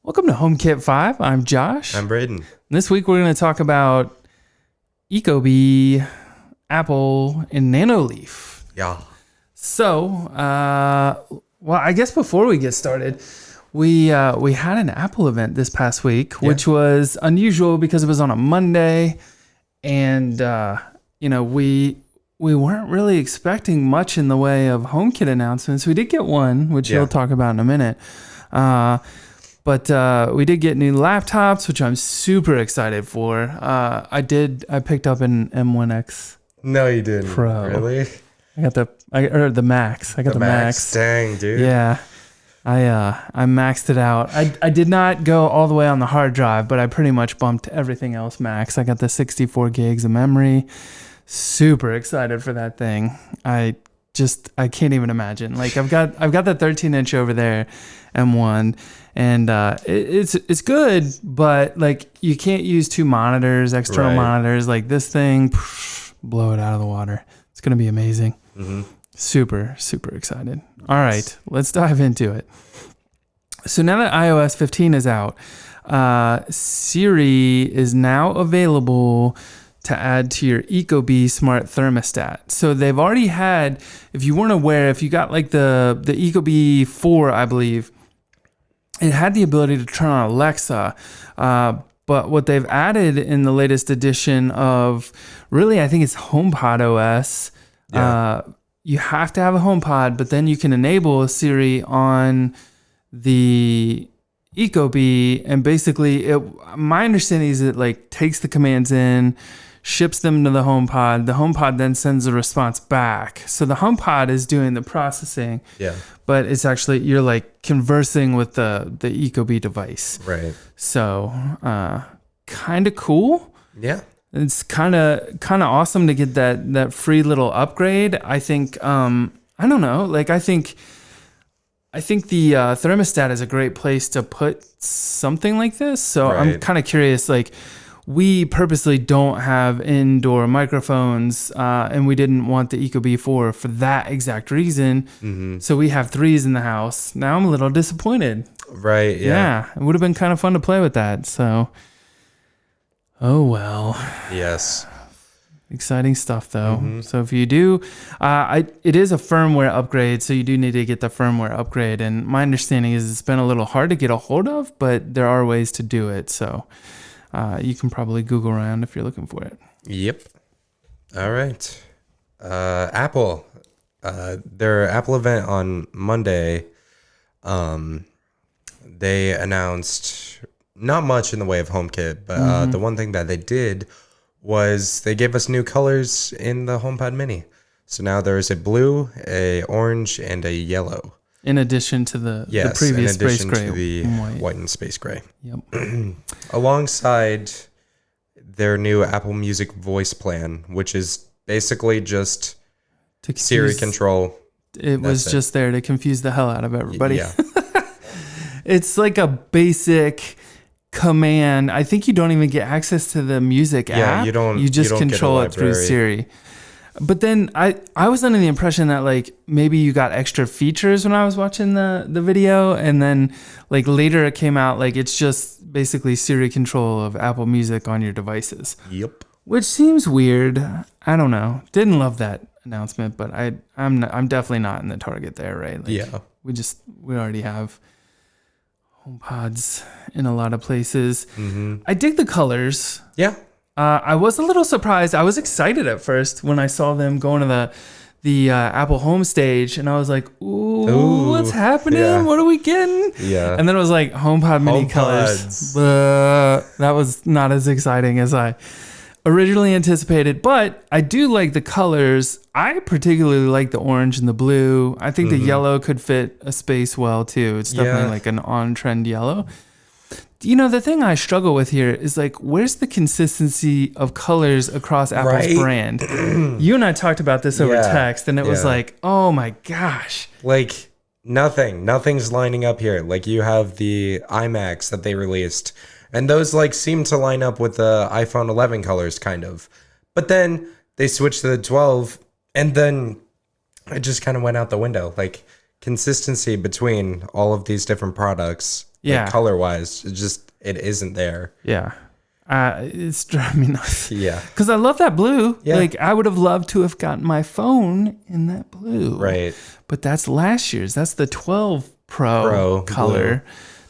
Welcome to HomeKit 5. I'm Josh. I'm Brayden. This week we're going to talk about Ecobee, Apple, and Nanoleaf. Yeah. So, I guess before we get started, we had an Apple event this past week, which was unusual because it was on a Monday, and we weren't really expecting much in the way of HomeKit announcements. We did get one, which you'll talk about in a minute. But we did get new laptops, which I'm super excited for. I picked up an M1X. No, you didn't. Pro. Really? I got the Max. I got the Max. Dang, dude. Yeah. I maxed it out. I did not go all the way on the hard drive, but I pretty much bumped everything else max. I got the 64 gigs of memory. Super excited for that thing. I can't even imagine. Like I've got the 13-inch over there, M1, and it's good, but like you can't use two monitors, external monitors. Like this thing, blow it out of the water. It's gonna be amazing. Mm-hmm. Super, super excited. All right, let's dive into it. So now that iOS 15 is out, Siri is now available to add to your Ecobee smart thermostat. So they've already had, if you weren't aware, if you got like the Ecobee 4, I believe, it had the ability to turn on Alexa. But what they've added in the latest edition of, really, I think it's HomePod OS. You have to have a HomePod, but then you can enable Siri on the Ecobee, and basically, my understanding is it like takes the commands in, ships them to the HomePod. The HomePod then sends a response back. So the HomePod is doing the processing. Yeah. But it's actually, you're like conversing with the Ecobee device. Right. So, kind of cool. Yeah. It's kind of awesome to get that free little upgrade. I think, I don't know, like I think the thermostat is a great place to put something like this. So I'm kind of curious, like we purposely don't have indoor microphones, and we didn't want the Ecobee 4 for that exact reason. Mm-hmm. So we have 3s in the house. Now I'm a little disappointed. Right. Yeah. It would have been kind of fun to play with that. So, oh well. Yes. Exciting stuff though. Mm-hmm. So if you do, it is a firmware upgrade, so you do need to get the firmware upgrade. And my understanding is it's been a little hard to get a hold of, but there are ways to do it. So you can probably Google around if you're looking for it. Yep. All right. Apple, their Apple event on Monday, they announced not much in the way of HomeKit, but the one thing that they did was they gave us new colors in the HomePod Mini. So now there's a blue, a orange, and a yellow. In addition to the previous space gray. In addition to the white and space gray. Yep. Alongside their new Apple Music voice plan, which is basically just Siri control. It was just there to confuse the hell out of everybody. Yeah. It's like a basic command. I think you don't even get access to the music app. You don't. You just control it through Siri. But then I was under the impression that like maybe you got extra features when I was watching the video, and then like later it came out like it's just basically Siri control of Apple Music on your devices. Yep. Which seems weird. I don't know. Didn't love that announcement, but I'm definitely not in the target there, right? Like, we already have HomePods in a lot of places. Mm-hmm. I dig the colors. Yeah. I was a little surprised. I was excited at first when I saw them going to the Apple Home stage, and I was like, ooh, what's happening? Yeah. What are we getting? Yeah. And then it was like HomePod Mini colors. That was not as exciting as I originally anticipated, but I do like the colors. I particularly like the orange and the blue. I think the yellow could fit a space well too. It's definitely like an on-trend yellow. You know, the thing I struggle with here is like, where's the consistency of colors across Apple's brand? You and I talked about this over text, and it was like, oh my gosh. Like nothing's lining up here. Like you have the iMacs that they released, and those like seem to line up with the iPhone 11 colors kind of. But then they switched to the 12, and then it just kind of went out the window. Like consistency between all of these different products, Yeah. like color wise, it isn't there. Yeah. It's driving me nuts. Yeah. Because I love that blue. Yeah. Like, I would have loved to have gotten my phone in that blue. Right. But that's last year's. That's the 12 Pro color,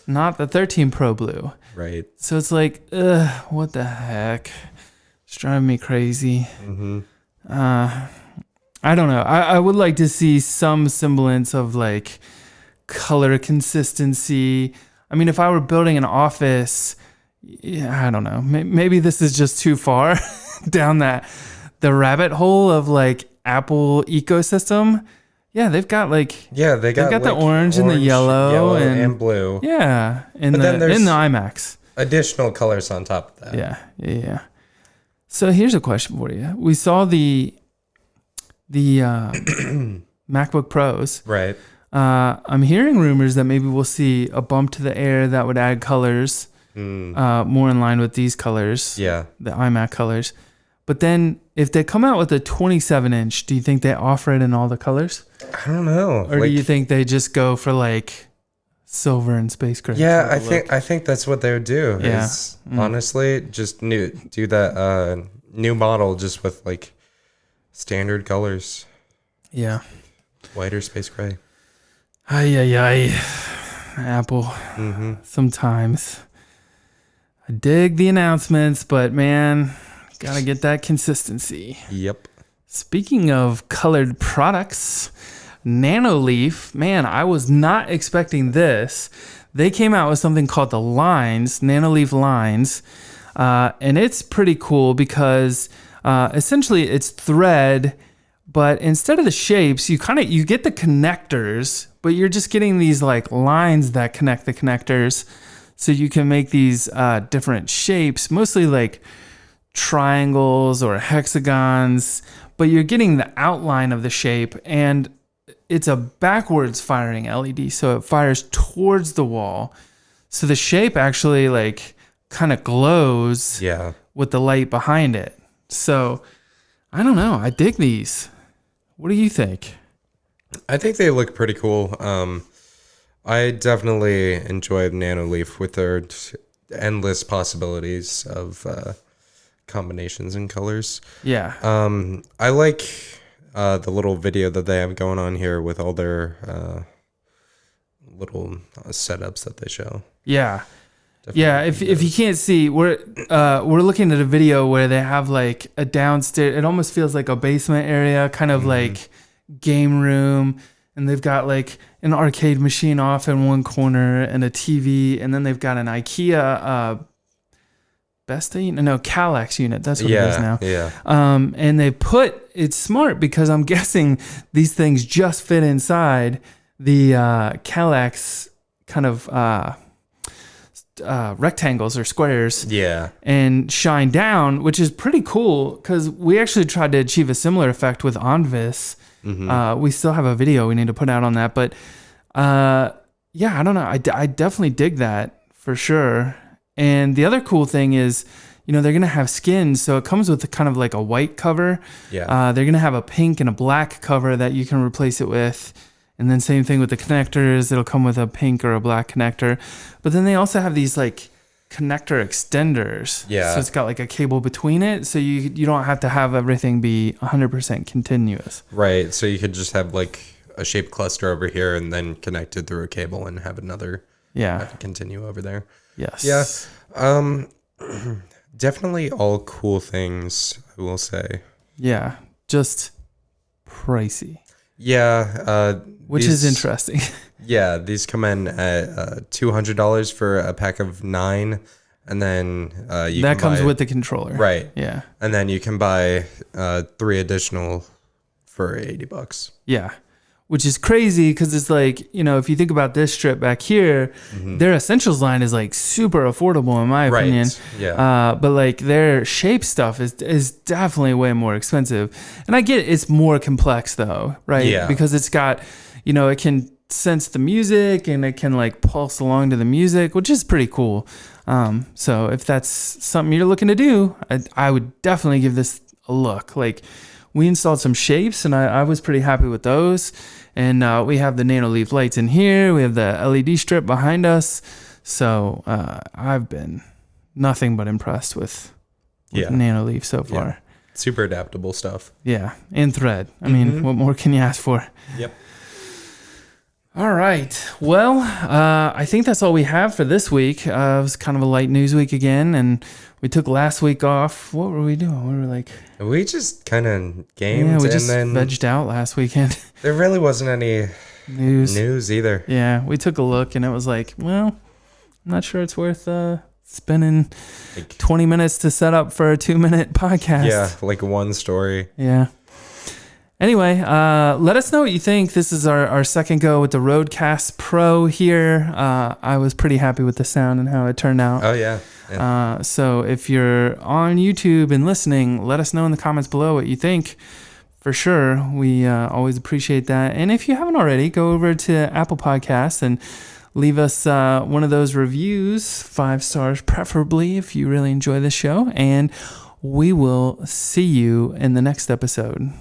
not the 13 Pro blue. Right. So it's like, ugh, what the heck? It's driving me crazy. Mm-hmm. I don't know. I would like to see some semblance of like color consistency. I mean, if I were building an office, yeah, I don't know. Maybe this is just too far down the rabbit hole of like Apple ecosystem. Yeah, they've got like they got the like orange and the yellow and blue. Yeah, in But then the there's iMacs. additional colors on top of that. Yeah. So here's a question for you. We saw the MacBook Pros. Right. I'm hearing rumors that maybe we'll see a bump to the Air that would add colors more in line with these colors. Yeah. The iMac colors. But then if they come out with a 27-inch, do you think they offer it in all the colors? I don't know. Or do you think they just go for like silver and space gray? Yeah, I think that's what they would do. Yeah. Honestly, just do that new model just with like standard colors. Yeah. White or space gray. Ay. Apple. Mm-hmm. Sometimes. I dig the announcements, but man, gotta get that consistency. Yep. Speaking of colored products, Nanoleaf, man, I was not expecting this. They came out with something called the Lines, Nanoleaf Lines, and it's pretty cool because essentially it's thread, but instead of the shapes, you get the connectors, but you're just getting these like lines that connect the connectors, so you can make these different shapes, mostly like triangles or hexagons, but you're getting the outline of the shape, and it's a backwards firing LED, so it fires towards the wall. So the shape actually like kind of glows with the light behind it. So I don't know. I dig these. What do you think? I think they look pretty cool. I definitely enjoy Nanoleaf with their endless possibilities of combinations and colors. Yeah. I like the little video that they have going on here with all their little setups that they show. Yeah. Definitely Yeah, if you can't see, we're looking at a video where they have like a downstairs. It almost feels like a basement area, kind of like game room, and they've got like an arcade machine off in one corner and a TV, and then they've got an IKEA Kallax unit. That's what it is now. Yeah. And it's smart because I'm guessing these things just fit inside the Kallax kind of rectangles or squares. Yeah. And shine down, which is pretty cool because we actually tried to achieve a similar effect with Onvis. We still have a video we need to put out on that, but yeah, I don't know. I definitely dig that for sure. And the other cool thing is, they're going to have skins. So it comes with kind of like a white cover. Yeah. They're going to have a pink and a black cover that you can replace it with. And then same thing with the connectors. It'll come with a pink or a black connector. But then they also have these like connector extenders. Yeah. So it's got like a cable between it. So you don't have to have everything be 100% continuous. Right. So you could just have like a shape cluster over here and then connect it through a cable and have another continue over there. Yes. Yeah. Definitely all cool things, I will say. Yeah. Just pricey. Yeah. Which is interesting. Yeah. These come in at $200 for a pack of 9. And then that comes with the controller. Right. Yeah. And then you can buy 3 additional for $80. Yeah. Which is crazy because it's like, if you think about this strip back here, their Essentials line is like super affordable in my opinion. Yeah. But like their shape stuff is definitely way more expensive. And I get it's more complex though, right? Yeah. Because it's got, it can sense the music and it can like pulse along to the music, which is pretty cool. So if that's something you're looking to do, I would definitely give this a look. Like, we installed some shapes, and I was pretty happy with those. And we have the Nanoleaf lights in here. We have the LED strip behind us. So I've been nothing but impressed with Nanoleaf so far. Yeah. Super adaptable stuff. Yeah, and Thread. I mean, what more can you ask for? Yep. All right. Well, I think that's all we have for this week. It was kind of a light news week again, and we took last week off. What were we doing? We were like... We just kind of gamed, yeah, we and just then vegged out last weekend. There really wasn't any news either. Yeah, we took a look, and it was like, well, I'm not sure it's worth spending 20 minutes to set up for a 2-minute podcast. Yeah, like one story. Yeah. Anyway, let us know what you think. This is our second go with the Rodecaster Pro here. I was pretty happy with the sound and how it turned out. Oh, yeah. So if you're on YouTube and listening, let us know in the comments below what you think. For sure, we always appreciate that. And if you haven't already, go over to Apple Podcasts and leave us one of those reviews, 5 stars preferably, if you really enjoy this show. And we will see you in the next episode.